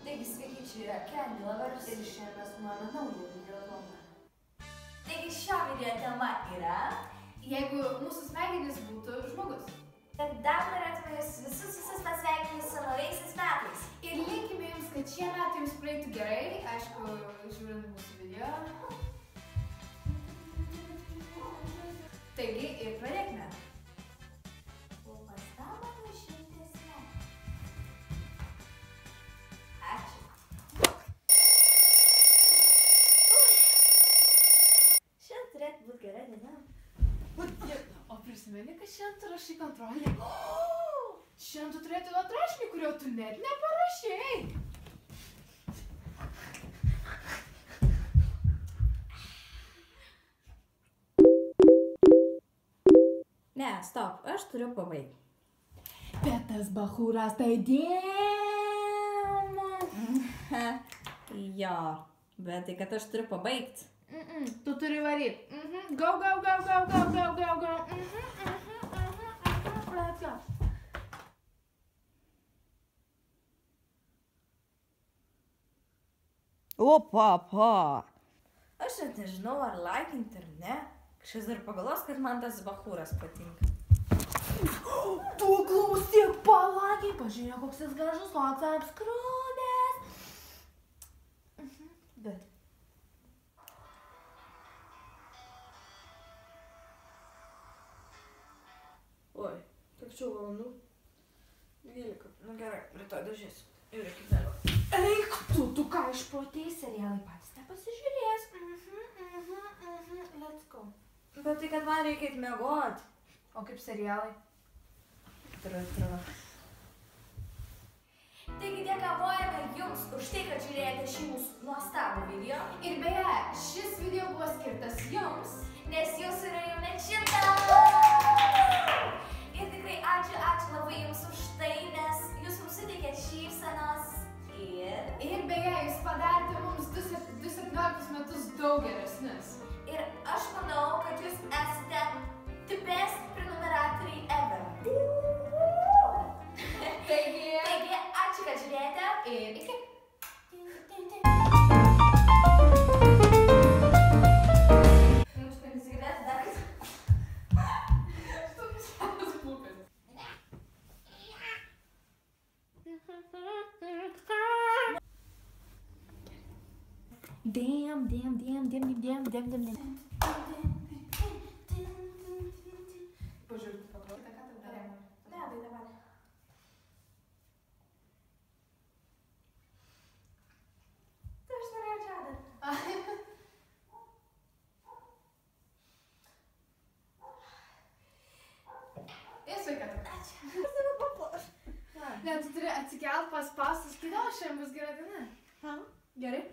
Taigi sveiki, čia yra Candy Lovers ir šiandien mes nuėjome naują video lomą. Taigi šio video tema yra, jeigu mūsų smegenys būtų žmogus. Ir dar norėtume jūs visus pasveikinti su naujaisiais metais. Ir linkime jums, kad šie metai jums praeitų gerai, aišku, žiūrint mūsų video. Taigi ir pradėkime. O pas tavo nušimtesnė. Ačiū. Šiandien turėtų būti gera diena. O prisimeni, kad šiandien tu rašai kontrolę? Šiandien tu turėtų duoti rašinį, kurio tu net neparašei. Ne, stop, aš turiu pabaigti. Bet tas bachūras tai dėma. Jo, bet tai kad aš turiu pabaigti. Tu turi varyti. Go, go, go, go, go, go, go, go. Let's go. Opa. Aš net nežinau, ar laikinti ar ne. Kažkas dar pagalvos, kad man tas bachūras patinka. Tu klausyk, palakiai, pažiūrėk, koks jis gražus, koks apskrūdęs. Bet. Oi, kiek čia valandų? 12. Nu gerai, rytoj dažysiu. Ir iki vėliau. Eik tu ką išprotėjai, serialai patys nepasižiūrės. Let's go. Bet tai, kad man reikia eit miegot. O kaip serialai? Trava. Taigi dėkavojame jums už tai, kad žiūrėjote šį mūsų nuostabų video. Ir beje, šis video buvo skirtas jums, Nes jūs yra jau net 100. Ir tikrai ačiū labai jums už tai, nes jūs mums suteikėt šypsenos. Ir beje, jūs padarėte mums 2017 metus daug geresnius. Ir aš manau, kad jūs esate the best prenumeratoriai ever. Taigi, ačiū, kad žiūrėjote. ir iki. Damn. Pažiūrėk, paklausai, ką tau darė. Ne, tai dabar. Tai aš norėjau čia dar. Ir sveikata. Ačiū. Aš tave paplaš. Ne, tu turi atsikelt, paspausti, sakyti, o šiandien bus gera diena. Gerai?